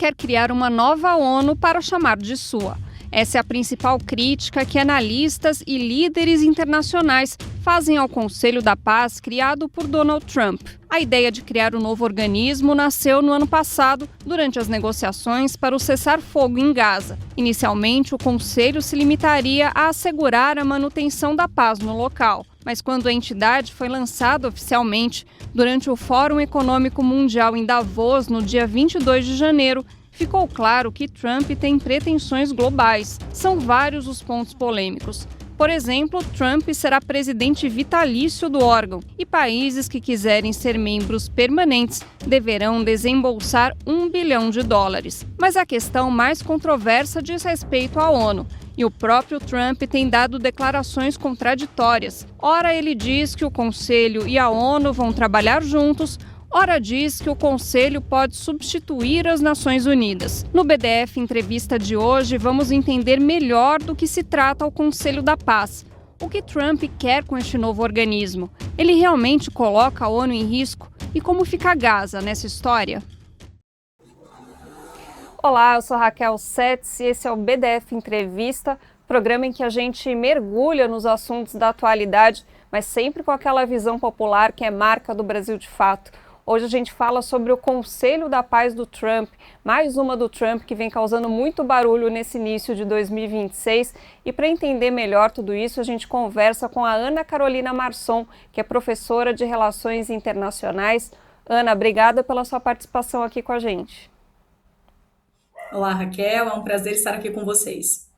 quer criar uma nova ONU para chamar de sua. Essa é a principal crítica que analistas e líderes internacionais fazem ao Conselho da Paz criado por Donald Trump. A ideia de criar um novo organismo nasceu no ano passado, durante as negociações para o cessar-fogo em Gaza. Inicialmente, o Conselho se limitaria a assegurar a manutenção da paz no local. Mas quando a entidade foi lançada oficialmente, durante o Fórum Econômico Mundial em Davos, no dia 22 de janeiro, ficou claro que Trump tem pretensões globais. São vários os pontos polêmicos. Por exemplo, Trump será presidente vitalício do órgão e países que quiserem ser membros permanentes deverão desembolsar US$ 1 bilhão. Mas a questão mais controversa diz respeito à ONU. E o próprio Trump tem dado declarações contraditórias. Ora, ele diz que o Conselho e a ONU vão trabalhar juntos, ora diz que o Conselho pode substituir as Nações Unidas. No BDF Entrevista de hoje, vamos entender melhor do que se trata o Conselho da Paz. O que Trump quer com este novo organismo? Ele realmente coloca a ONU em risco? E como fica Gaza nessa história? Olá, eu sou Raquel Setz e esse é o BDF Entrevista, programa em que a gente mergulha nos assuntos da atualidade, mas sempre com aquela visão popular que é marca do Brasil de fato. Hoje a gente fala sobre o Conselho da Paz do Trump, mais uma do Trump que vem causando muito barulho nesse início de 2026. E para entender melhor tudo isso, a gente conversa com a Ana Carolina Marçom, que é professora de Relações Internacionais. Ana, obrigada pela sua participação aqui com a gente. Olá, Raquel, é um prazer estar aqui com vocês.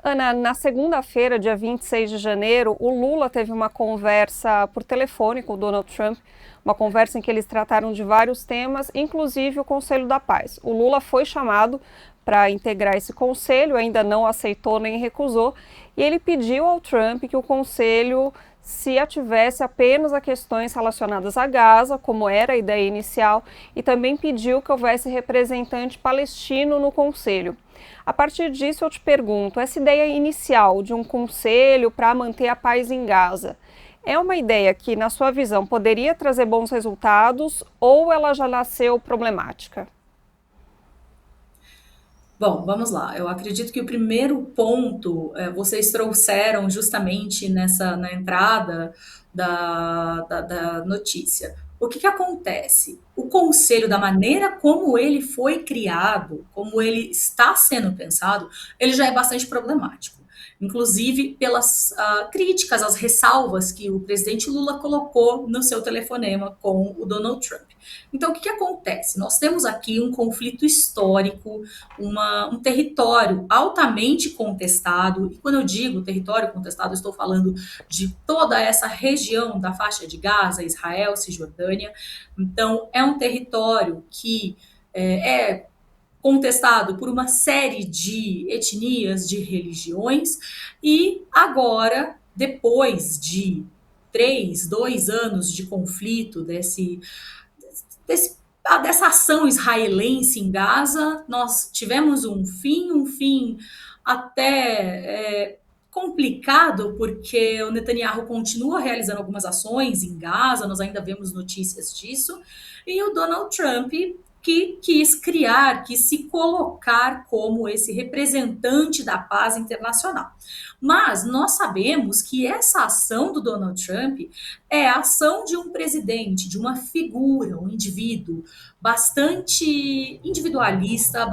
Ana, na segunda-feira, dia 26 de janeiro, o Lula teve uma conversa por telefone com o Donald Trump, uma conversa em que eles trataram de vários temas, inclusive o Conselho da Paz. O Lula foi chamado para integrar esse conselho, ainda não aceitou nem recusou, e ele pediu ao Trump que o conselho se ativesse apenas a questões relacionadas a Gaza, como era a ideia inicial, e também pediu que houvesse representante palestino no conselho. A partir disso, eu te pergunto, essa ideia inicial de um conselho para manter a paz em Gaza, é uma ideia que, na sua visão, poderia trazer bons resultados ou ela já nasceu problemática? Bom, vamos lá. Eu acredito que o primeiro ponto vocês trouxeram justamente na entrada da notícia. O que acontece? O conselho, da maneira como ele foi criado, como ele está sendo pensado, ele já é bastante problemático. Inclusive pelas críticas, as ressalvas que o presidente Lula colocou no seu telefonema com o Donald Trump. Então, o que acontece? Nós temos aqui um conflito histórico, um território altamente contestado, e quando eu digo território contestado, eu estou falando de toda essa região da faixa de Gaza, Israel, Cisjordânia. Então, é um território que é contestado por uma série de etnias, de religiões, e agora, depois de 2 anos de conflito dessa ação israelense em Gaza, nós tivemos um fim até complicado, porque o Netanyahu continua realizando algumas ações em Gaza, nós ainda vemos notícias disso, e o Donald Trump que quis se colocar como esse representante da paz internacional. Mas nós sabemos que essa ação do Donald Trump é a ação de um presidente, de uma figura, um indivíduo bastante individualista,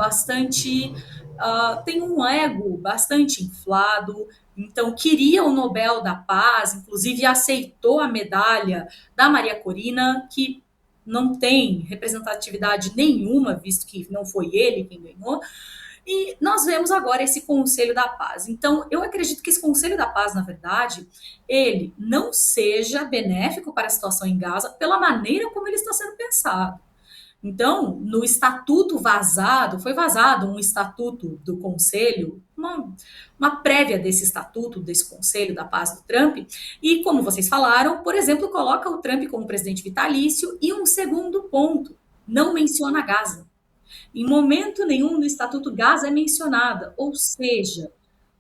tem um ego bastante inflado. Então, queria o Nobel da Paz, inclusive aceitou a medalha da Maria Corina, que não tem representatividade nenhuma, visto que não foi ele quem ganhou. E nós vemos agora esse Conselho da Paz. Então, eu acredito que esse Conselho da Paz, na verdade, ele não seja benéfico para a situação em Gaza pela maneira como ele está sendo pensado. Então, no estatuto vazado, foi vazado um estatuto do Conselho, uma prévia desse estatuto, desse Conselho da Paz do Trump, e como vocês falaram, por exemplo, coloca o Trump como presidente vitalício, e um segundo ponto, não menciona Gaza. Em momento nenhum no estatuto Gaza é mencionada, ou seja,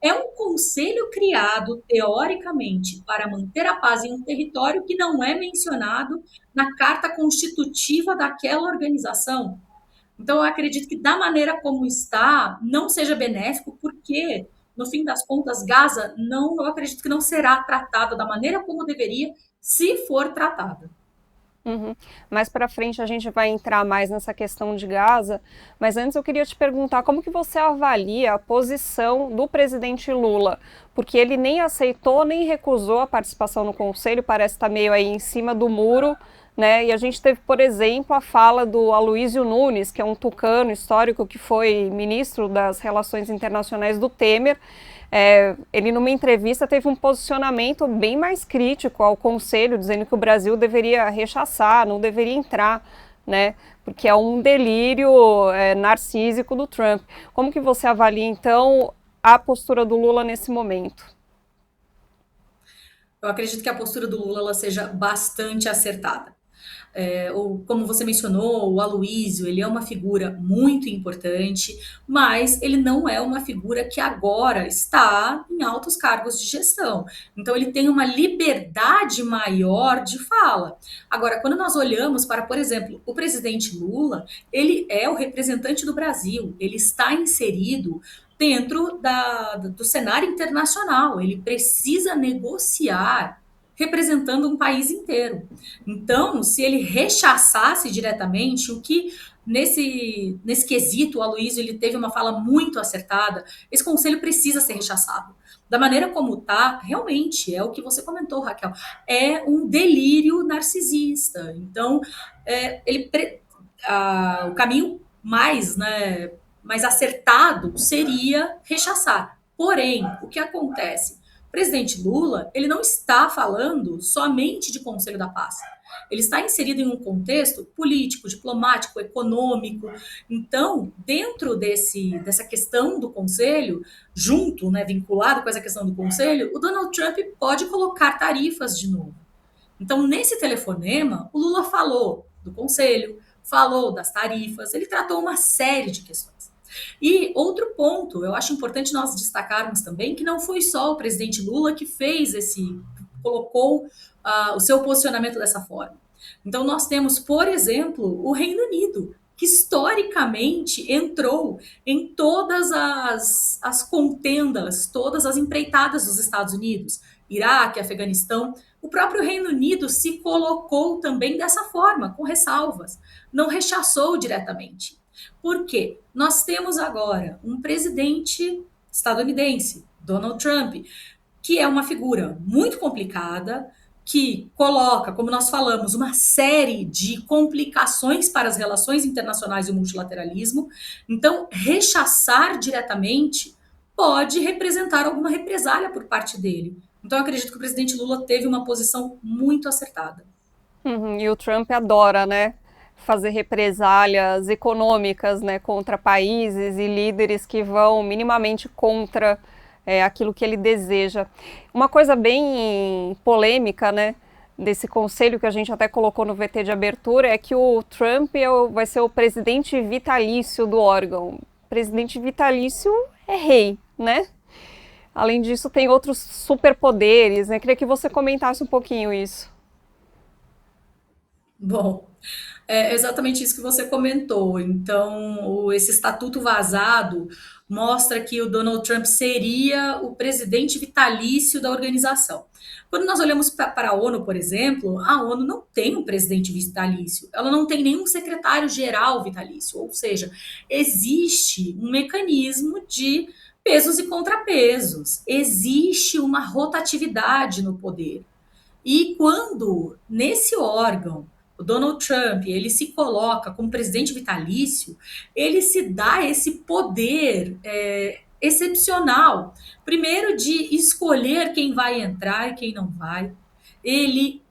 é um conselho criado, teoricamente, para manter a paz em um território que não é mencionado na carta constitutiva daquela organização. Então, eu acredito que da maneira como está, não seja benéfico, porque, no fim das contas, Gaza não, eu acredito que não será tratada da maneira como deveria, se for tratada. Uhum. Mais para frente a gente vai entrar mais nessa questão de Gaza, mas antes eu queria te perguntar como que você avalia a posição do presidente Lula, porque ele nem aceitou nem recusou a participação no Conselho, parece estar meio aí em cima do muro, né? E a gente teve, por exemplo, a fala do Aloísio Nunes, que é um tucano histórico que foi ministro das Relações Internacionais do Temer. Ele, numa entrevista, teve um posicionamento bem mais crítico ao Conselho, dizendo que o Brasil deveria rechaçar, não deveria entrar, né? Porque é um delírio narcísico do Trump. Como que você avalia, então, a postura do Lula nesse momento? Eu acredito que a postura do Lula ela seja bastante acertada. Como você mencionou, o Aloísio, ele é uma figura muito importante, mas ele não é uma figura que agora está em altos cargos de gestão. Então, ele tem uma liberdade maior de fala. Agora, quando nós olhamos para, por exemplo, o presidente Lula, ele é o representante do Brasil, ele está inserido dentro do cenário internacional, ele precisa negociar representando um país inteiro. Então, se ele rechaçasse diretamente, o que nesse quesito o Aloysio ele teve uma fala muito acertada, esse conselho precisa ser rechaçado. Da maneira como está, realmente, é o que você comentou, Raquel, é um delírio narcisista. Então, ele o caminho mais, né, mais acertado seria rechaçar. Porém, o que acontece? O presidente Lula, ele não está falando somente de Conselho da Paz. Ele está inserido em um contexto político, diplomático, econômico. Então, dentro dessa questão do Conselho, junto, né, vinculado com essa questão do Conselho, o Donald Trump pode colocar tarifas de novo. Então, nesse telefonema, o Lula falou do Conselho, falou das tarifas, ele tratou uma série de questões. E outro ponto, eu acho importante nós destacarmos também que não foi só o presidente Lula que colocou o seu posicionamento dessa forma. Então, nós temos, por exemplo, o Reino Unido, que historicamente entrou em todas as contendas, todas as empreitadas dos Estados Unidos, Iraque, Afeganistão. O próprio Reino Unido se colocou também dessa forma, com ressalvas, não rechaçou diretamente. Por quê? Nós temos agora um presidente estadunidense, Donald Trump, que é uma figura muito complicada, que coloca, como nós falamos, uma série de complicações para as relações internacionais e o multilateralismo. Então, rechaçar diretamente pode representar alguma represália por parte dele. Então, eu acredito que o presidente Lula teve uma posição muito acertada. Uhum, e o Trump adora, né? Fazer represálias econômicas, né, contra países e líderes que vão minimamente contra aquilo que ele deseja. Uma coisa bem polêmica, né, desse conselho que a gente até colocou no VT de abertura é que o Trump vai ser o presidente vitalício do órgão. Presidente vitalício é rei, né? Além disso, tem outros superpoderes, né? Queria que você comentasse um pouquinho isso. Bom, é exatamente isso que você comentou. Então, esse estatuto vazado mostra que o Donald Trump seria o presidente vitalício da organização. Quando nós olhamos para a ONU, por exemplo, a ONU não tem um presidente vitalício, ela não tem nenhum secretário-geral vitalício, ou seja, existe um mecanismo de pesos e contrapesos, existe uma rotatividade no poder. E quando nesse órgão o Donald Trump ele se coloca como presidente vitalício, ele se dá esse poder excepcional. Primeiro de escolher quem vai entrar e quem não vai. Ele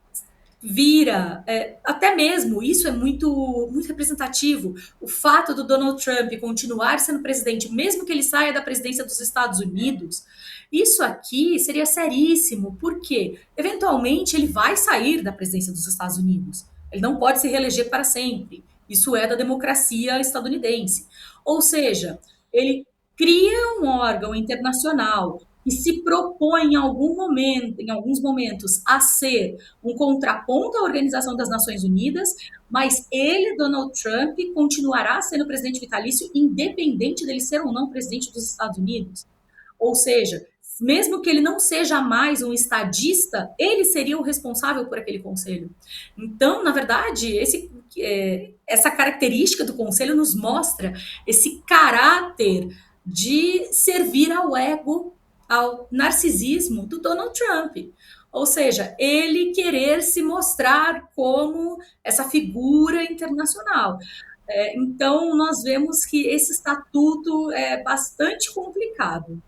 vira, até mesmo, isso é muito representativo, o fato do Donald Trump continuar sendo presidente, mesmo que ele saia da presidência dos Estados Unidos, isso aqui seria seríssimo, porque eventualmente ele vai sair da presidência dos Estados Unidos. Ele não pode se reeleger para sempre. Isso é da democracia estadunidense. Ou seja, ele cria um órgão internacional que se propõe em algum momento, em alguns momentos, a ser um contraponto à Organização das Nações Unidas, mas ele, Donald Trump, continuará sendo presidente vitalício, independente dele ser ou não presidente dos Estados Unidos. Ou seja, mesmo que ele não seja mais um estadista, ele seria o responsável por aquele conselho. Então, na verdade, essa característica do conselho nos mostra esse caráter de servir ao ego, ao narcisismo do Donald Trump. Ou seja, ele querer se mostrar como essa figura internacional. Então, nós vemos que esse estatuto é bastante complicado.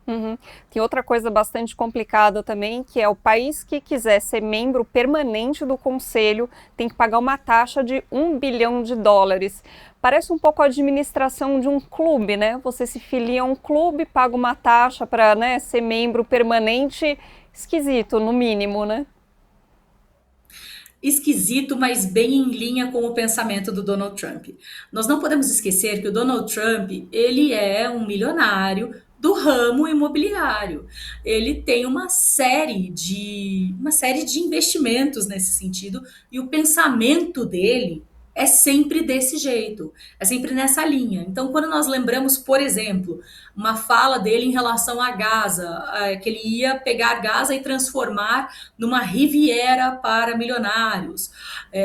Uhum. Tem outra coisa bastante complicada também, que é o país que quiser ser membro permanente do Conselho tem que pagar uma taxa de US$ 1 bilhão. Parece um pouco a administração de um clube, né? Você se filia a um clube, paga uma taxa para, né, ser membro permanente. Esquisito, no mínimo, né? Esquisito, mas bem em linha com o pensamento do Donald Trump. Nós não podemos esquecer que o Donald Trump, ele é um milionário do ramo imobiliário. Ele tem uma série de investimentos nesse sentido e o pensamento dele é sempre desse jeito, é sempre nessa linha. Então, quando nós lembramos, por exemplo, uma fala dele em relação a Gaza, que ele ia pegar Gaza e transformar numa Riviera para milionários.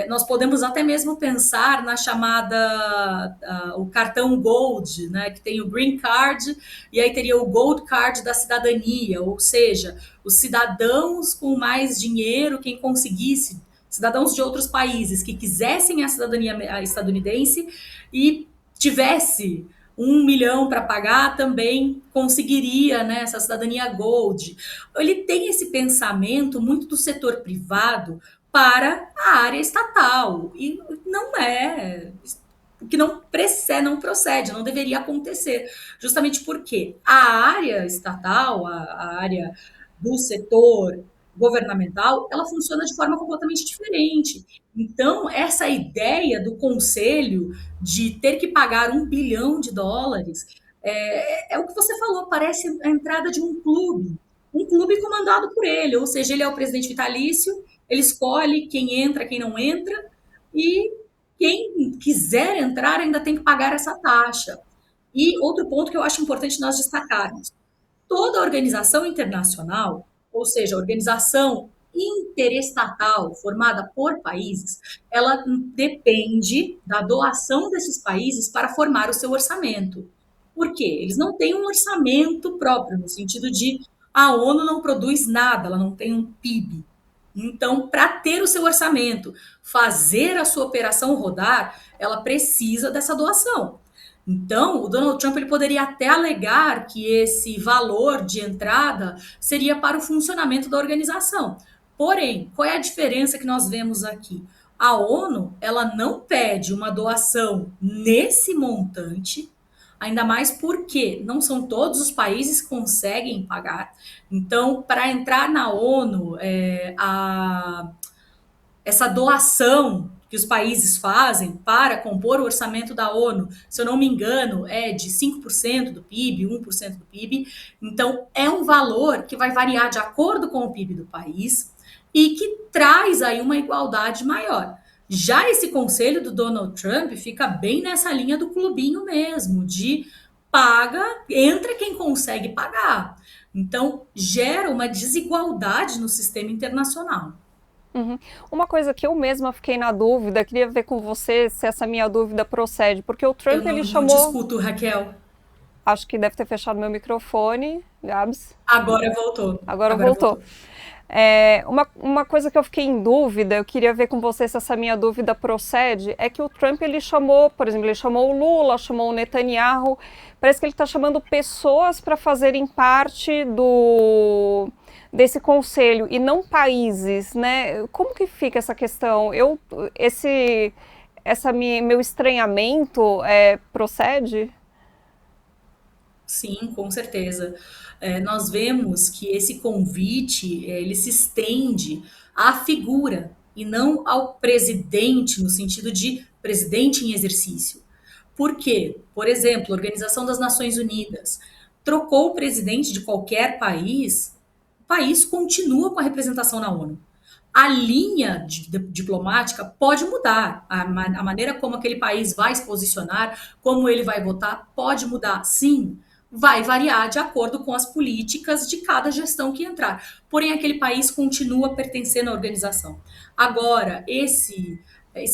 Nós podemos até mesmo pensar na chamada, o cartão Gold, né, que tem o Green Card, e aí teria o Gold Card da cidadania, ou seja, os cidadãos com mais dinheiro, quem conseguisse, cidadãos de outros países que quisessem a cidadania estadunidense e tivesse 1 milhão para pagar, também conseguiria, né, essa cidadania Gold. Ele tem esse pensamento muito do setor privado para a área estatal. E não é. O que não procede, não deveria acontecer. Justamente porque a área estatal, a área do setor governamental, ela funciona de forma completamente diferente. Então, essa ideia do conselho de ter que pagar US$ 1 bilhão é o que você falou, parece a entrada de um clube comandado por ele, ou seja, ele é o presidente vitalício, ele escolhe quem entra, quem não entra, e quem quiser entrar ainda tem que pagar essa taxa. E outro ponto que eu acho importante nós destacarmos: toda organização internacional, ou seja, organização interestatal formada por países, ela depende da doação desses países para formar o seu orçamento. Por quê? Eles não têm um orçamento próprio, no sentido de a ONU não produz nada, ela não tem um PIB. Então, para ter o seu orçamento, fazer a sua operação rodar, ela precisa dessa doação. Então, o Donald Trump ele poderia até alegar que esse valor de entrada seria para o funcionamento da organização. Porém, qual é a diferença que nós vemos aqui? A ONU, ela não pede uma doação nesse montante, ainda mais porque não são todos os países que conseguem pagar. Então, para entrar na ONU, essa doação que os países fazem para compor o orçamento da ONU, se eu não me engano, é de 5% do PIB, 1% do PIB. Então, é um valor que vai variar de acordo com o PIB do país e que traz aí uma igualdade maior. Já esse conselho do Donald Trump fica bem nessa linha do clubinho mesmo, de paga, entra quem consegue pagar. Então, gera uma desigualdade no sistema internacional. Uhum. Uma coisa que eu mesma fiquei na dúvida, queria ver com você se essa minha dúvida procede, porque o Eu Trump não, ele não chamou, discuto, Raquel. acho que deve ter fechado meu microfone, Gabs, Agora voltou. agora Agora voltou. voltou. Uma coisa que eu fiquei em dúvida, eu queria ver com você se essa minha dúvida procede, é que o Trump ele chamou, por exemplo, ele chamou o Lula, chamou o Netanyahu, parece que ele está chamando pessoas para fazerem parte desse conselho e não países, né? Como que fica essa questão? Meu estranhamento procede? Sim, com certeza. Nós vemos que esse convite, ele se estende à figura e não ao presidente, no sentido de presidente em exercício. Por quê? Por exemplo, a Organização das Nações Unidas. trocou o presidente de qualquer país, o país continua com a representação na ONU. A linha diplomática pode mudar, a maneira como aquele país vai se posicionar, como ele vai votar, pode mudar, sim, vai variar de acordo com as políticas de cada gestão que entrar. Porém, aquele país continua pertencendo à organização. Agora, esse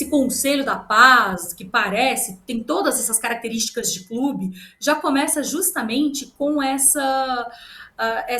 Conselho da Paz, que parece, tem todas essas características de clube, já começa justamente com essa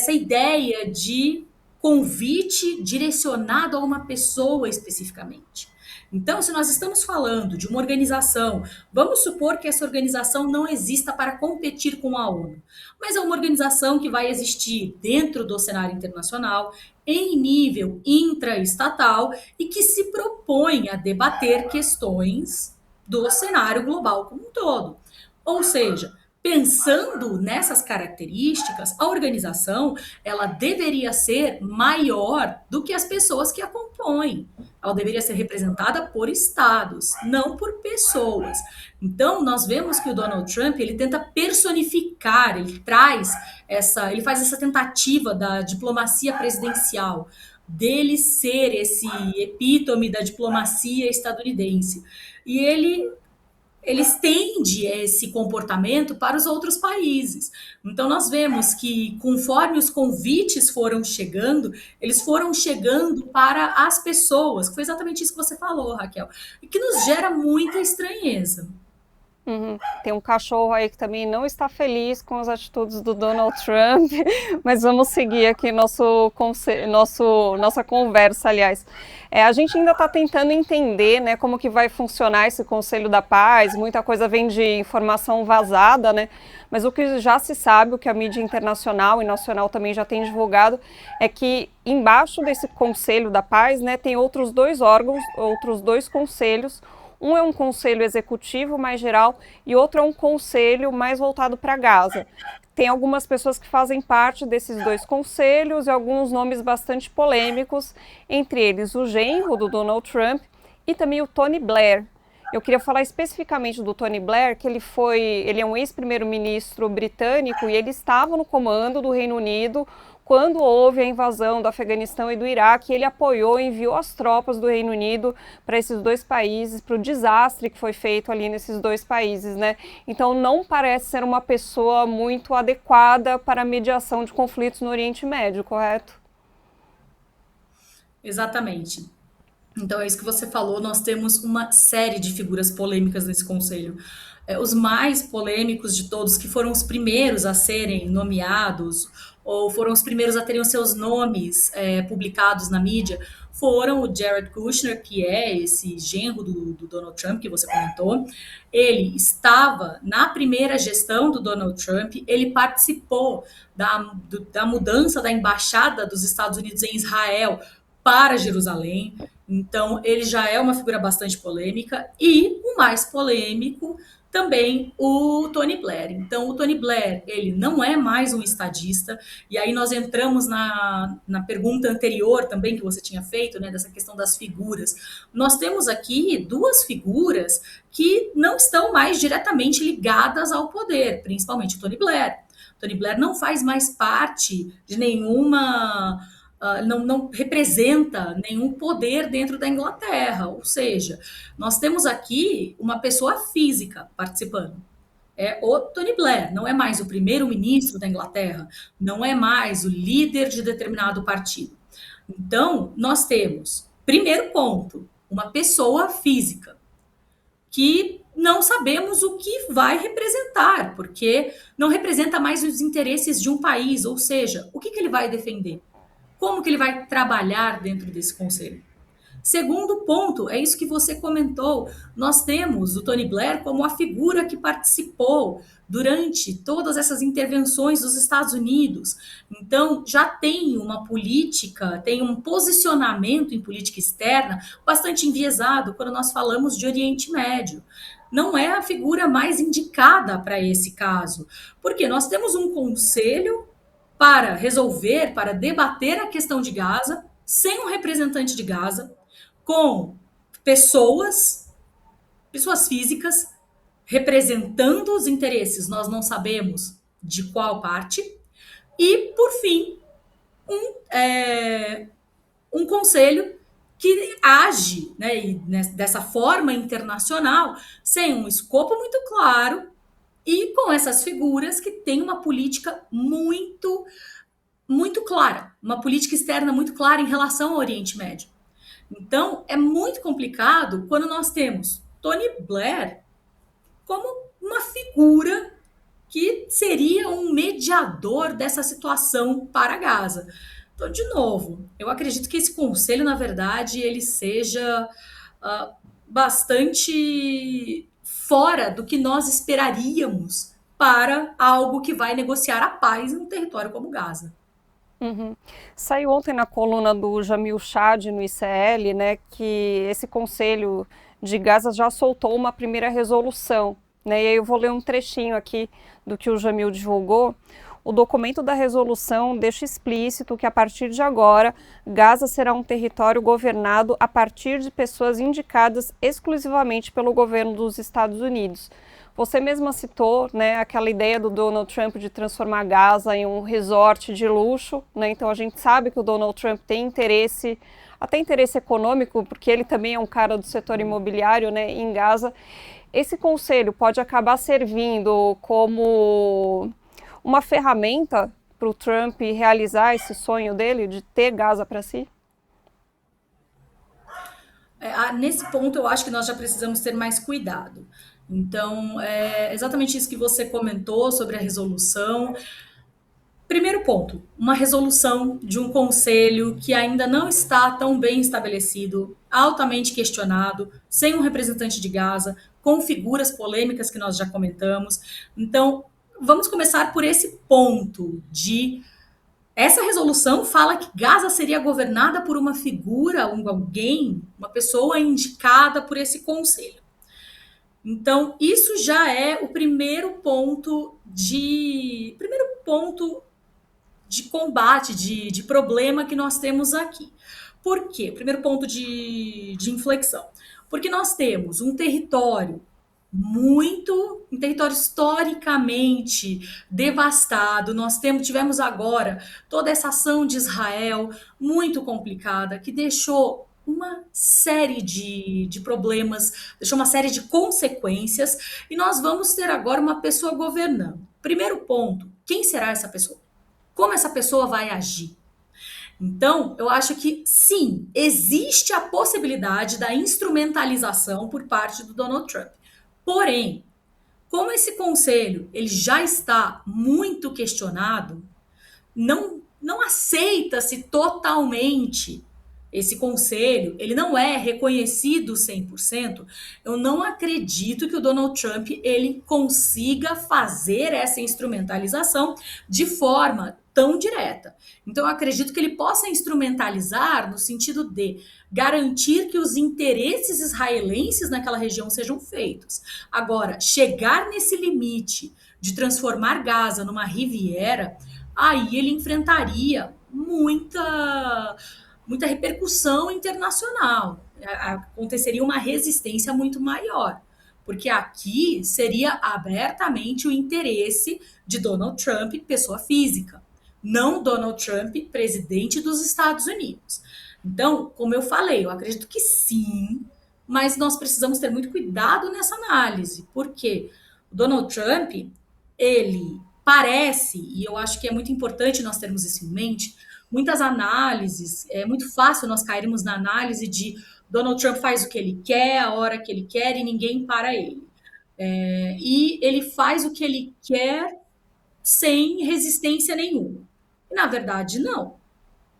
ideia de convite direcionado a uma pessoa especificamente. Então, se nós estamos falando de uma organização, vamos supor que essa organização não exista para competir com a ONU, mas é uma organização que vai existir dentro do cenário internacional, em nível intraestatal e que se propõe a debater questões do cenário global como um todo. Ou seja, pensando nessas características, a organização ela deveria ser maior do que as pessoas que a compõem. Ela deveria ser representada por estados, não por pessoas. Então, nós vemos que o Donald Trump ele tenta personificar, ele faz essa tentativa da diplomacia presidencial, dele ser esse epítome da diplomacia estadunidense. E ele estende esse comportamento para os outros países. Então, nós vemos que, conforme os convites foram chegando, eles foram chegando para as pessoas. Foi exatamente isso que você falou, Raquel, e que nos gera muita estranheza. Uhum. Tem um cachorro aí que também não está feliz com as atitudes do Donald Trump, mas vamos seguir aqui nossa conversa, aliás. A gente ainda está tentando entender, né, como que vai funcionar esse Conselho da Paz, muita coisa vem de informação vazada, né, mas o que já se sabe, o que a mídia internacional e nacional também já tem divulgado, é que embaixo desse Conselho da Paz, né, tem outros dois órgãos, outros dois conselhos. Um é um conselho executivo mais geral e outro é um conselho mais voltado para Gaza. Tem algumas pessoas que fazem parte desses dois conselhos e alguns nomes bastante polêmicos, entre eles o genro do Donald Trump e também o Tony Blair. Eu queria falar especificamente do Tony Blair, que ele é um ex-primeiro-ministro britânico e ele estava no comando do Reino Unido quando houve a invasão do Afeganistão e do Iraque. Ele apoiou e enviou as tropas do Reino Unido para esses dois países, para o desastre que foi feito ali nesses dois países, né? Então não parece ser uma pessoa muito adequada para a mediação de conflitos no Oriente Médio, correto? Exatamente. Então é isso que você falou, nós temos uma série de figuras polêmicas nesse conselho. Os mais polêmicos de todos, que foram os primeiros a serem nomeados, ou foram os primeiros a terem os seus nomes publicados na mídia, foram o Jared Kushner, que é esse genro do Donald Trump, que você comentou. Ele estava na primeira gestão do Donald Trump, ele participou da mudança da embaixada dos Estados Unidos em Israel para Jerusalém. Então, ele já é uma figura bastante polêmica. E o mais polêmico também, o Tony Blair. Então, o Tony Blair, ele não é mais um estadista. E aí nós entramos na pergunta anterior também que você tinha feito, né, dessa questão das figuras. Nós temos aqui duas figuras que não estão mais diretamente ligadas ao poder, principalmente o Tony Blair. O Tony Blair não faz mais parte de nenhuma não representa nenhum poder dentro da Inglaterra. Ou seja, nós temos aqui uma pessoa física participando. É o Tony Blair, não é mais o primeiro-ministro da Inglaterra, não é mais o líder de determinado partido. Então, nós temos, primeiro ponto, uma pessoa física que não sabemos o que vai representar, porque não representa mais os interesses de um país, ou seja, o que ele vai defender? Como que ele vai trabalhar dentro desse conselho? Segundo ponto, é isso que você comentou. Nós temos o Tony Blair como a figura que participou durante todas essas intervenções dos Estados Unidos. Então, já tem uma política, tem um posicionamento em política externa bastante enviesado quando nós falamos de Oriente Médio. Não é a figura mais indicada para esse caso, porque nós temos um conselho para resolver, para debater a questão de Gaza, sem um representante de Gaza, com pessoas físicas, representando os interesses. Nós não sabemos de qual parte, e, por fim, um conselho que age, né, e dessa forma internacional, sem um escopo muito claro e com essas figuras que têm uma política muito clara, uma política externa muito clara em relação ao Oriente Médio. Então, é muito complicado quando nós temos Tony Blair como uma figura que seria um mediador dessa situação para Gaza. Então, de novo, eu acredito que esse conselho, na verdade, ele seja bastante fora do que nós esperaríamos para algo que vai negociar a paz em um território como Gaza. Uhum. Saiu ontem na coluna do Jamil Chad no ICL, né, que esse Conselho de Gaza já soltou uma primeira resolução, né, e aí eu vou ler um trechinho aqui do que o Jamil divulgou. O documento da resolução deixa explícito que a partir de agora, Gaza será um território governado a partir de pessoas indicadas exclusivamente pelo governo dos Estados Unidos. Você mesma citou, né, aquela ideia do Donald Trump de transformar Gaza em um resort de luxo, né? Então a gente sabe que o Donald Trump tem interesse, até interesse econômico, porque ele também é um cara do setor imobiliário, né, em Gaza. Esse conselho pode acabar servindo como uma ferramenta para o Trump realizar esse sonho dele de ter Gaza para si? Nesse ponto, eu acho que nós já precisamos ter mais cuidado. Então, é exatamente isso que você comentou sobre a resolução. Primeiro ponto, uma resolução de um conselho que ainda não está tão bem estabelecido, altamente questionado, sem um representante de Gaza, com figuras polêmicas que nós já comentamos. Então, vamos começar por esse ponto de essa resolução fala que Gaza seria governada por uma figura, alguém, uma pessoa indicada por esse conselho. Então, isso já é o primeiro ponto de combate, de problema que nós temos aqui. Por quê? Primeiro ponto de inflexão. Porque nós temos um território historicamente devastado. Nós tivemos agora toda essa ação de Israel muito complicada, que deixou uma série de problemas, deixou uma série de consequências, e nós vamos ter agora uma pessoa governando. Primeiro ponto, quem será essa pessoa? Como essa pessoa vai agir? Então, eu acho que sim, existe a possibilidade da instrumentalização por parte do Donald Trump. Porém, como esse conselho ele já está muito questionado, não aceita-se totalmente esse conselho, ele não é reconhecido 100%, eu não acredito que o Donald Trump ele consiga fazer essa instrumentalização de forma tão direta. Então, eu acredito que ele possa instrumentalizar no sentido de garantir que os interesses israelenses naquela região sejam feitos. Agora, chegar nesse limite de transformar Gaza numa Riviera, aí ele enfrentaria muita repercussão internacional. Aconteceria uma resistência muito maior, porque aqui seria abertamente o interesse de Donald Trump, pessoa física, não Donald Trump, presidente dos Estados Unidos. Então, como eu falei, eu acredito que sim, mas nós precisamos ter muito cuidado nessa análise, porque o Donald Trump, ele parece, e eu acho que é muito importante nós termos isso em mente, muitas análises, é muito fácil nós cairmos na análise de Donald Trump faz o que ele quer, a hora que ele quer e ninguém para ele. E ele faz o que ele quer sem resistência nenhuma. E, na verdade, não.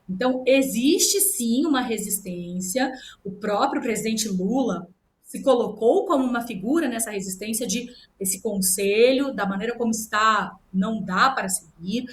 Então, existe sim uma resistência. O próprio presidente Lula se colocou como uma figura nessa resistência de esse conselho, da maneira como está, não dá para seguir.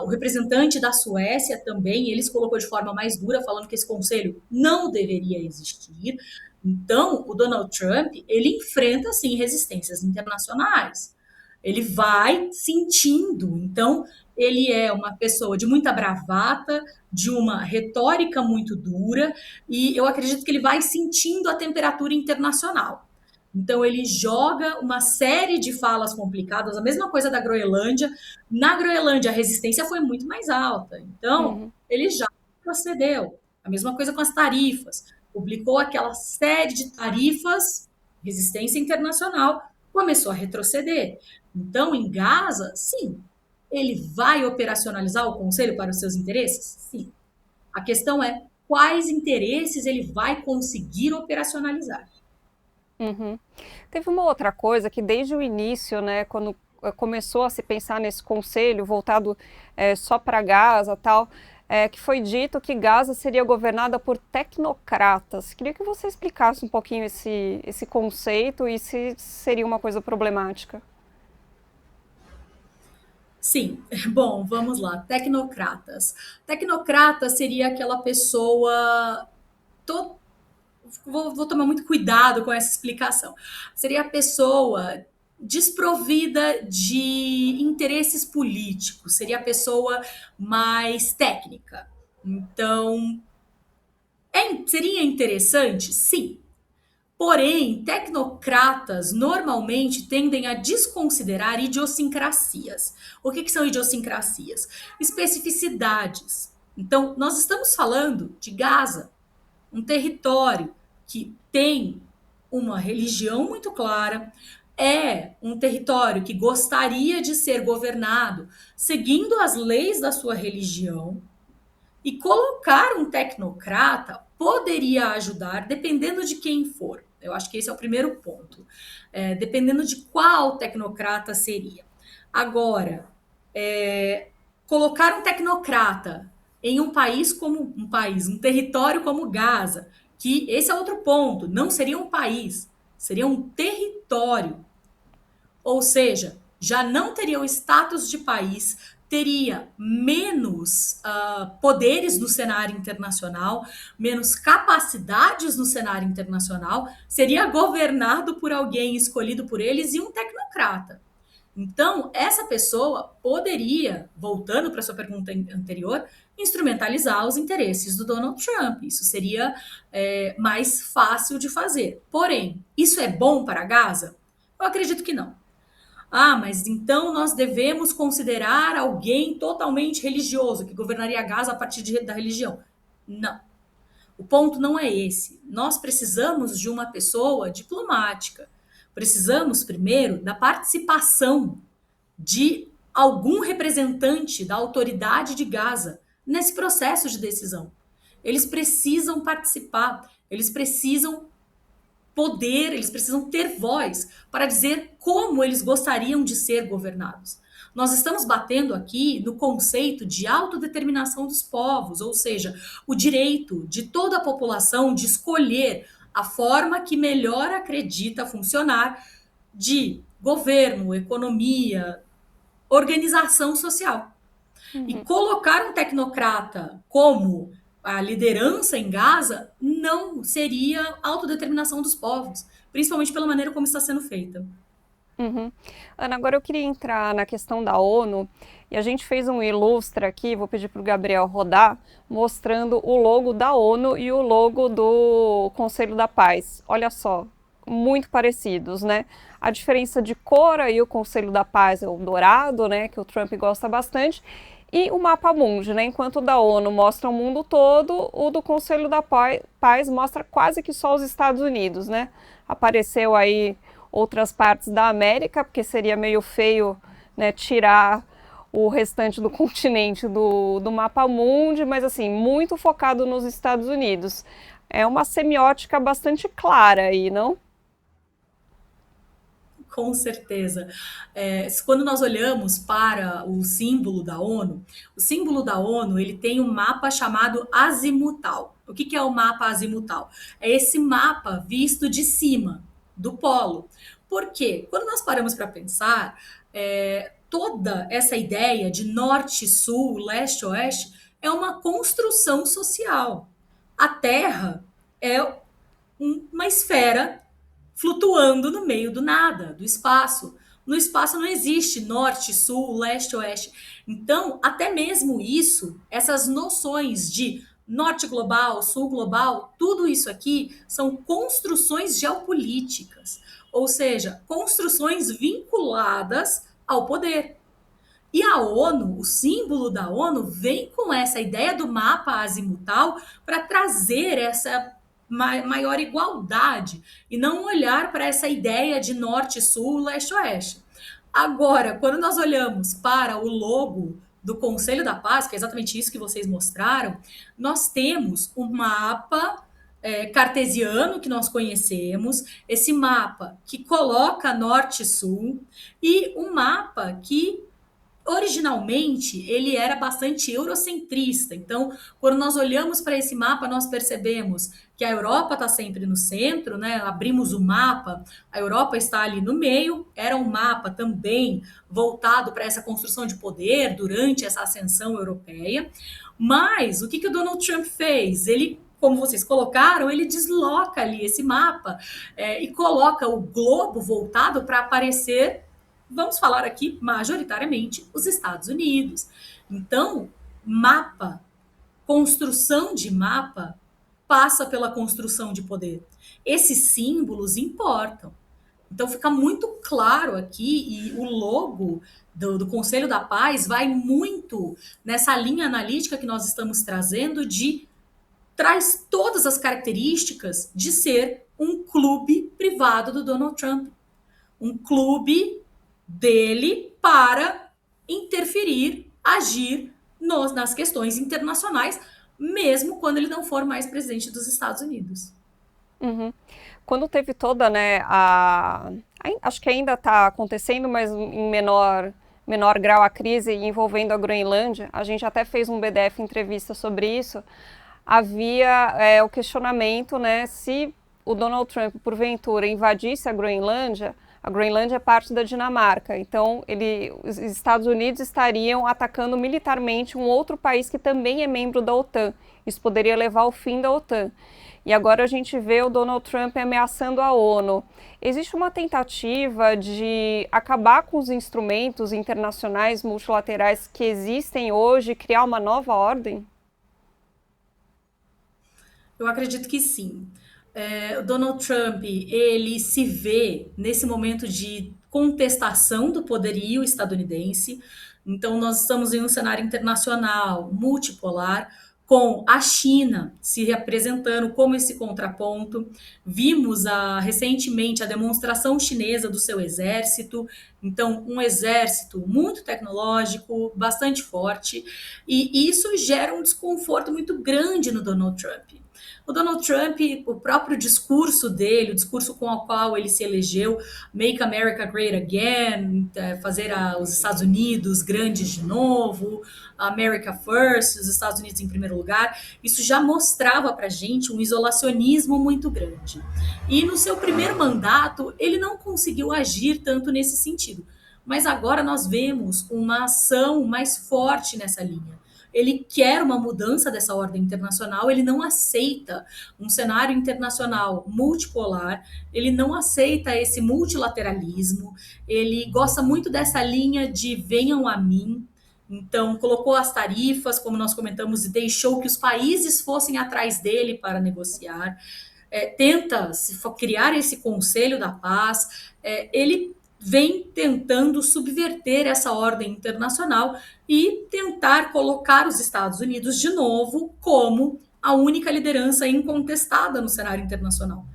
O representante da Suécia também, ele se colocou de forma mais dura, falando que esse conselho não deveria existir. Então, o Donald Trump, ele enfrenta, sim, resistências internacionais. Ele vai sentindo. Então, ele é uma pessoa de muita bravata, de uma retórica muito dura, e eu acredito que ele vai sentindo a temperatura internacional. Então, ele joga uma série de falas complicadas, a mesma coisa da Groenlândia. Na Groenlândia, a resistência foi muito mais alta. Então, Uhum. ele já procedeu. A mesma coisa com as tarifas. Publicou aquela série de tarifas, resistência internacional, começou a retroceder. Então, em Gaza, sim, ele vai operacionalizar o Conselho para os seus interesses? Sim. A questão é quais interesses ele vai conseguir operacionalizar. Uhum. Teve uma outra coisa que desde o início, né, quando começou a se pensar nesse conselho voltado só para Gaza tal, que foi dito que Gaza seria governada por tecnocratas. Queria que você explicasse um pouquinho esse conceito e se seria uma coisa problemática. Sim, bom, vamos lá. Tecnocratas. Tecnocrata seria aquela pessoa. To- vou tomar muito cuidado com essa explicação. Seria a pessoa desprovida de interesses políticos, seria a pessoa mais técnica. Então, seria interessante? Sim. Porém, tecnocratas normalmente tendem a desconsiderar idiosincrasias. O que são idiosincrasias? Especificidades. Então, nós estamos falando de Gaza, um território que tem uma religião muito clara, é um território que gostaria de ser governado seguindo as leis da sua religião, e colocar um tecnocrata poderia ajudar, dependendo de quem for. Eu acho que esse é o primeiro ponto. Dependendo de qual tecnocrata seria. Agora, colocar um tecnocrata em um país como um território como Gaza, que esse é outro ponto, não seria um país, seria um território. Ou seja, já não teria o status de país, teria menos poderes no cenário internacional, menos capacidades no cenário internacional, seria governado por alguém escolhido por eles e um tecnocrata. Então, essa pessoa poderia, voltando para sua pergunta anterior, instrumentalizar os interesses do Donald Trump. Isso seria mais fácil de fazer. Porém, isso é bom para Gaza? Eu acredito que não. Ah, mas então nós devemos considerar alguém totalmente religioso, que governaria Gaza a partir da religião. Não. O ponto não é esse. Nós precisamos de uma pessoa diplomática. Precisamos, primeiro, da participação de algum representante da autoridade de Gaza nesse processo de decisão. Eles precisam participar, eles precisam poder, eles precisam ter voz para dizer como eles gostariam de ser governados. Nós estamos batendo aqui no conceito de autodeterminação dos povos, ou seja, o direito de toda a população de escolher a forma que melhor acredita funcionar de governo, economia, organização social. E Uhum. colocar um tecnocrata como a liderança em Gaza não seria autodeterminação dos povos, principalmente pela maneira como está sendo feita. Uhum. Ana, agora eu queria entrar na questão da ONU e a gente fez um ilustre aqui, vou pedir para o Gabriel rodar, mostrando o logo da ONU e o logo do Conselho da Paz. Olha só, muito parecidos, né? A diferença de cor aí, o Conselho da Paz é o dourado, né, que o Trump gosta bastante, e o mapa mundi, né? Enquanto o da ONU mostra o mundo todo, o do Conselho da Paz mostra quase que só os Estados Unidos, né? Apareceu aí outras partes da América, porque seria meio feio, né, tirar o restante do continente do mapa mundi, mas assim, muito focado nos Estados Unidos. É uma semiótica bastante clara aí, não? Com certeza. Quando nós olhamos para o símbolo da ONU ele tem um mapa chamado azimutal. O que é o mapa azimutal? É esse mapa visto de cima, do polo. Por quê? Quando nós paramos para pensar, toda essa ideia de norte-sul, leste-oeste, é uma construção social. A Terra é uma esfera flutuando no meio do nada, do espaço. No espaço não existe norte, sul, leste, oeste. Então, até mesmo isso, essas noções de norte global, sul global, tudo isso aqui são construções geopolíticas, ou seja, construções vinculadas ao poder. E a ONU, o símbolo da ONU, vem com essa ideia do mapa azimutal para trazer essa maior igualdade e não olhar para essa ideia de norte, sul, leste, oeste. Agora, quando nós olhamos para o logo do Conselho da Paz, que é exatamente isso que vocês mostraram, nós temos um mapa cartesiano que nós conhecemos, esse mapa que coloca norte e sul, e um mapa que originalmente ele era bastante eurocentrista. Então, quando nós olhamos para esse mapa, nós percebemos que a Europa está sempre no centro, né? Abrimos o mapa, a Europa está ali no meio. Era um mapa também voltado para essa construção de poder durante essa ascensão europeia. Mas o que o Donald Trump fez? Ele, como vocês colocaram, ele desloca ali esse mapa e coloca o globo voltado para aparecer, vamos falar aqui majoritariamente, os Estados Unidos. Então, mapa, construção de mapa, passa pela construção de poder. Esses símbolos importam. Então, fica muito claro aqui, e o logo do Conselho da Paz vai muito nessa linha analítica que nós estamos trazendo traz todas as características de ser um clube privado do Donald Trump. Um clube dele para interferir, agir nas questões internacionais, mesmo quando ele não for mais presidente dos Estados Unidos. Uhum. Quando teve toda, né, acho que ainda está acontecendo, mas em menor grau a crise envolvendo a Groenlândia, a gente até fez um BDF entrevista sobre isso, havia o questionamento, né, se o Donald Trump, porventura, invadisse a Groenlândia é parte da Dinamarca, então os Estados Unidos estariam atacando militarmente um outro país que também é membro da OTAN. Isso poderia levar ao fim da OTAN. E agora a gente vê o Donald Trump ameaçando a ONU. Existe uma tentativa de acabar com os instrumentos internacionais multilaterais que existem hoje e criar uma nova ordem? Eu acredito que sim. O Donald Trump, ele se vê nesse momento de contestação do poderio estadunidense. Então, nós estamos em um cenário internacional multipolar, com a China se representando como esse contraponto. Vimos recentemente a demonstração chinesa do seu exército, então um exército muito tecnológico, bastante forte, e isso gera um desconforto muito grande no Donald Trump. O Donald Trump, o próprio discurso dele, o discurso com o qual ele se elegeu, Make America Great Again, fazer os Estados Unidos grandes de novo, America First, os Estados Unidos em primeiro lugar, isso já mostrava para a gente um isolacionismo muito grande. E no seu primeiro mandato, ele não conseguiu agir tanto nesse sentido. Mas agora nós vemos uma ação mais forte nessa linha. Ele quer uma mudança dessa ordem internacional, ele não aceita um cenário internacional multipolar, ele não aceita esse multilateralismo, ele gosta muito dessa linha de venham a mim. Então, colocou as tarifas, como nós comentamos, e deixou que os países fossem atrás dele para negociar. Tenta criar esse Conselho da Paz. Ele vem tentando subverter essa ordem internacional e tentar colocar os Estados Unidos de novo como a única liderança incontestada no cenário internacional.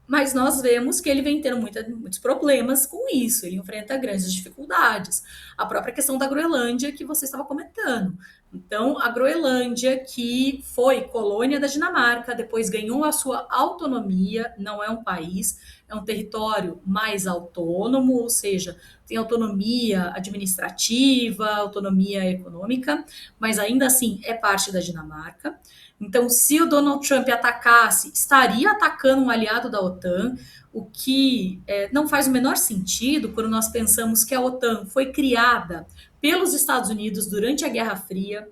Mas nós vemos que ele vem tendo muitos problemas com isso, ele enfrenta grandes dificuldades. A própria questão da Groenlândia que você estava comentando. Então, a Groenlândia, que foi colônia da Dinamarca, depois ganhou a sua autonomia, não é um país, é um território mais autônomo, ou seja, tem autonomia administrativa, autonomia econômica, mas ainda assim é parte da Dinamarca. Então, se o Donald Trump atacasse, estaria atacando um aliado da OTAN, o que não faz o menor sentido quando nós pensamos que a OTAN foi criada pelos Estados Unidos durante a Guerra Fria,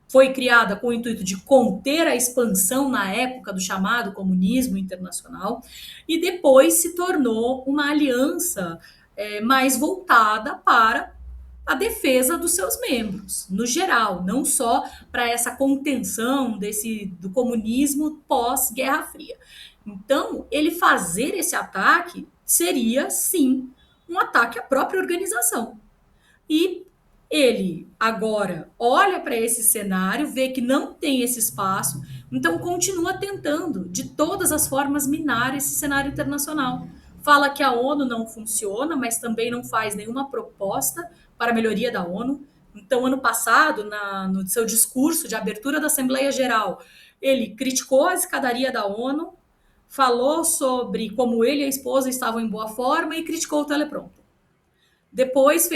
foi criada com o intuito de conter a expansão na época do chamado comunismo internacional, e depois se tornou uma aliança mais voltada para a defesa dos seus membros, no geral, não só para essa contenção do comunismo pós-Guerra Fria. Então, ele fazer esse ataque seria, sim, um ataque à própria organização. E ele agora olha para esse cenário, vê que não tem esse espaço, então continua tentando, de todas as formas, minar esse cenário internacional. Fala que a ONU não funciona, mas também não faz nenhuma proposta para a melhoria da ONU. Então, ano passado, no seu discurso de abertura da Assembleia Geral, ele criticou a escadaria da ONU, falou sobre como ele e a esposa estavam em boa forma e criticou o teleprompter. Depois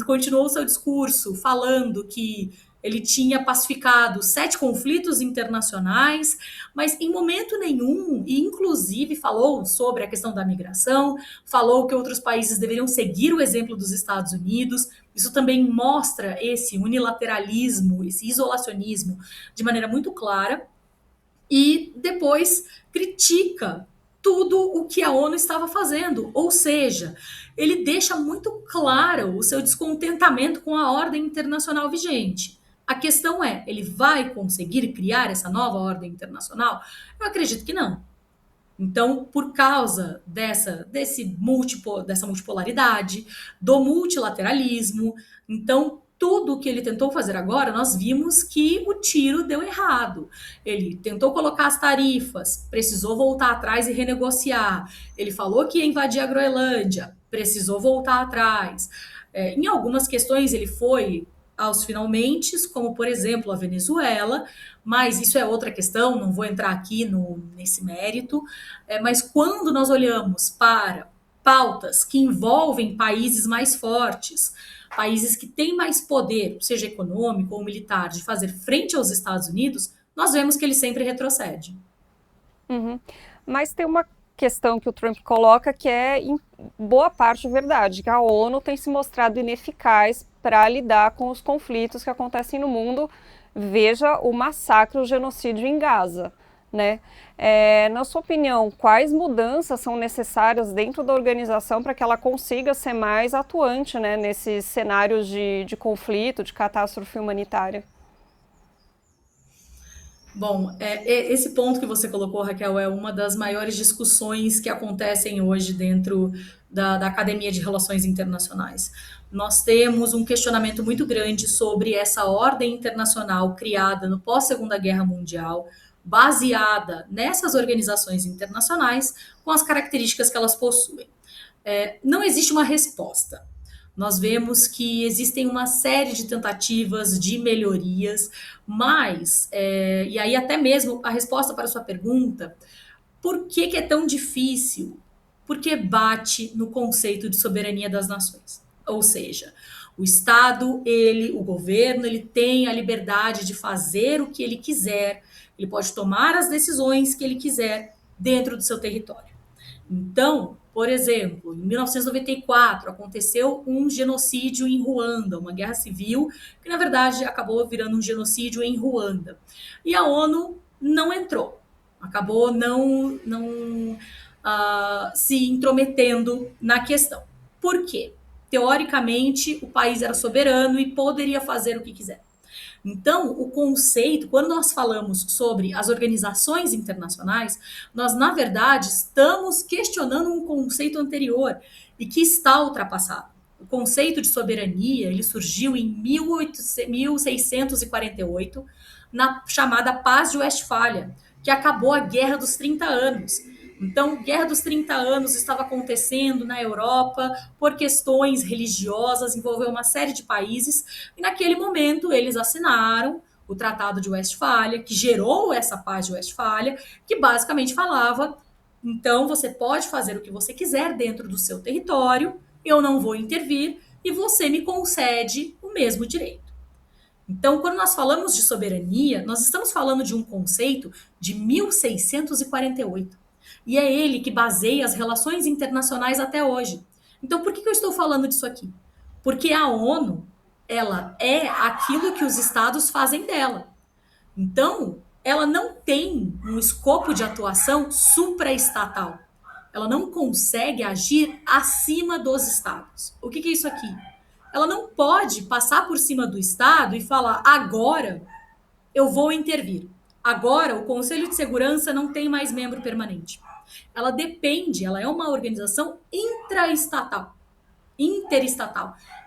continuou o seu discurso falando que ele tinha pacificado 7 conflitos internacionais, mas em momento nenhum, e inclusive falou sobre a questão da migração, falou que outros países deveriam seguir o exemplo dos Estados Unidos. Isso também mostra esse unilateralismo, esse isolacionismo de maneira muito clara. E depois critica tudo o que a ONU estava fazendo, ou seja, ele deixa muito claro o seu descontentamento com a ordem internacional vigente. A questão é, ele vai conseguir criar essa nova ordem internacional? Eu acredito que não. Então, por causa dessa multipolaridade, do multilateralismo, então tudo o que ele tentou fazer agora, nós vimos que o tiro deu errado. Ele tentou colocar as tarifas, precisou voltar atrás e renegociar. Ele falou que ia invadir a Groenlândia, precisou voltar atrás. Em algumas questões ele foi aos finalmente, como por exemplo a Venezuela, mas isso é outra questão, não vou entrar aqui nesse mérito. Mas quando nós olhamos para pautas que envolvem países mais fortes, países que têm mais poder, seja econômico ou militar, de fazer frente aos Estados Unidos, nós vemos que ele sempre retrocede. Uhum. Mas tem uma questão que o Trump coloca que é em boa parte verdade, que a ONU tem se mostrado ineficaz para lidar com os conflitos que acontecem no mundo. Veja o massacre, o genocídio em Gaza, né? Na sua opinião, quais mudanças são necessárias dentro da organização para que ela consiga ser mais atuante, né, nesses cenários de conflito, de catástrofe humanitária? Bom, esse ponto que você colocou, Raquel, é uma das maiores discussões que acontecem hoje dentro da Academia de Relações Internacionais. Nós temos um questionamento muito grande sobre essa ordem internacional criada no pós-Segunda Guerra Mundial, baseada nessas organizações internacionais, com as características que elas possuem. Não existe uma resposta. Nós vemos que existem uma série de tentativas de melhorias, mas, e aí até mesmo a resposta para a sua pergunta, por que é tão difícil? Porque bate no conceito de soberania das nações. Ou seja, o Estado, o governo, ele tem a liberdade de fazer o que ele quiser, ele pode tomar as decisões que ele quiser dentro do seu território. Então, por exemplo, em 1994 aconteceu um genocídio em Ruanda, uma guerra civil que na verdade acabou virando um genocídio em Ruanda. E a ONU não entrou, acabou não se intrometendo na questão. Por quê? Teoricamente, o país era soberano e poderia fazer o que quiser. Então, o conceito, quando nós falamos sobre as organizações internacionais, nós, na verdade, estamos questionando um conceito anterior e que está ultrapassado. O conceito de soberania, ele surgiu em 1648, na chamada Paz de Westfália, que acabou a Guerra dos 30 Anos. Então, Guerra dos 30 Anos estava acontecendo na Europa por questões religiosas, envolveu uma série de países, e naquele momento eles assinaram o Tratado de Westfália, que gerou essa Paz de Westfália, que basicamente falava: então você pode fazer o que você quiser dentro do seu território, eu não vou intervir e você me concede o mesmo direito. Então, quando nós falamos de soberania, nós estamos falando de um conceito de 1648. E é ele que baseia as relações internacionais até hoje. Então, por que eu estou falando disso aqui? Porque a ONU, ela é aquilo que os estados fazem dela. Então, ela não tem um escopo de atuação supraestatal. Ela não consegue agir acima dos estados. O que é isso aqui? ela não pode passar por cima do Estado e falar: agora eu vou intervir. Agora o Conselho de Segurança não tem mais membro permanente. Ela depende, ela é uma organização interestatal.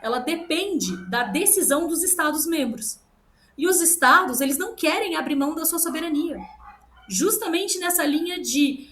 Ela depende da decisão dos Estados-membros. E os Estados, eles não querem abrir mão da sua soberania. Justamente nessa linha de,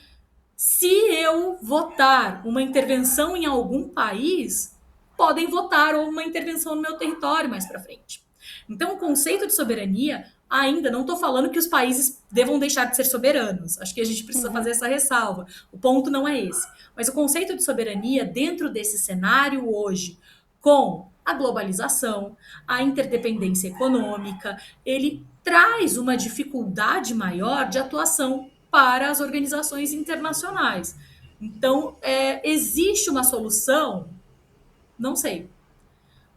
se eu votar uma intervenção em algum país, podem votar uma intervenção no meu território mais para frente. Então, o conceito de soberania, ainda não estou falando que os países devam deixar de ser soberanos. Acho que a gente precisa fazer essa ressalva. O ponto não é esse. Mas o conceito de soberania, dentro desse cenário hoje, com a globalização, a interdependência econômica, ele traz uma dificuldade maior de atuação para as organizações internacionais. Então, existe uma solução? Não sei.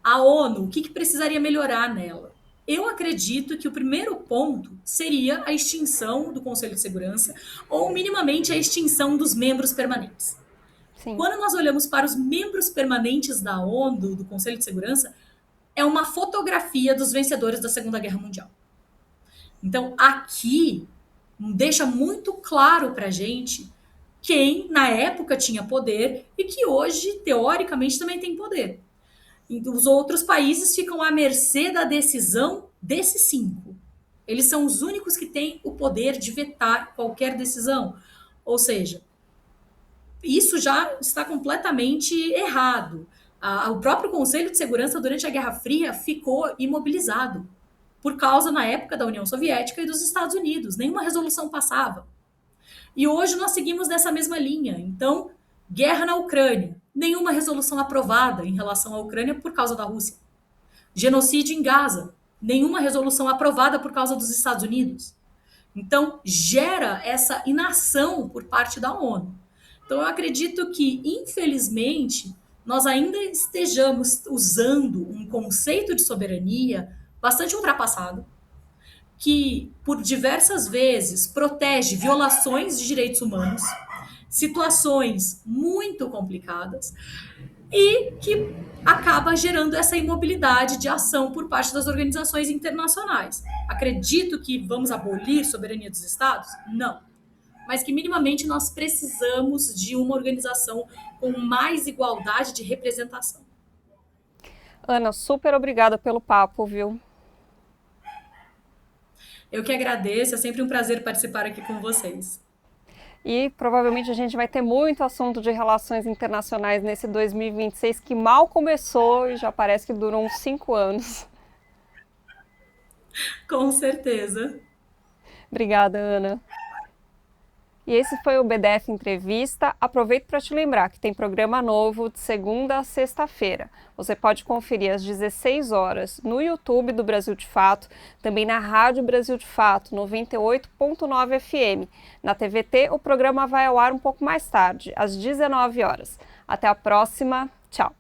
A ONU, o que precisaria melhorar nela? Eu acredito que o primeiro ponto seria a extinção do Conselho de Segurança, ou minimamente a extinção dos membros permanentes. Sim. Quando nós olhamos para os membros permanentes da ONU, do Conselho de Segurança, é uma fotografia dos vencedores da Segunda Guerra Mundial. Então, aqui deixa muito claro para a gente quem, na época, tinha poder e que hoje, teoricamente, também tem poder. E os outros países ficam à mercê da decisão desses 5. Eles são os únicos que têm o poder de vetar qualquer decisão. Ou seja, isso já está completamente errado. O próprio Conselho de Segurança, durante a Guerra Fria, ficou imobilizado por causa, na época, da União Soviética e dos Estados Unidos. Nenhuma resolução passava. E hoje nós seguimos nessa mesma linha. Então, guerra na Ucrânia. Nenhuma resolução aprovada em relação à Ucrânia por causa da Rússia. Genocídio em Gaza. Nenhuma resolução aprovada por causa dos Estados Unidos. Então, gera essa inação por parte da ONU. Então, eu acredito que, infelizmente, nós ainda estejamos usando um conceito de soberania bastante ultrapassado, que, por diversas vezes, protege violações de direitos humanos, situações muito complicadas, e que acaba gerando essa imobilidade de ação por parte das organizações internacionais. Acredito que vamos abolir a soberania dos Estados? Não. Mas que minimamente nós precisamos de uma organização com mais igualdade de representação. Ana, super obrigada pelo papo, viu? Eu que agradeço, é sempre um prazer participar aqui com vocês. E provavelmente a gente vai ter muito assunto de relações internacionais nesse 2026 que mal começou e já parece que durou uns 5 anos. Com certeza. Obrigada, Ana. E esse foi o BDF Entrevista. Aproveito para te lembrar que tem programa novo de segunda a sexta-feira. Você pode conferir às 16 horas no YouTube do Brasil de Fato, também na Rádio Brasil de Fato, 98.9 FM. Na TVT, o programa vai ao ar um pouco mais tarde, às 19 horas. Até a próxima. Tchau.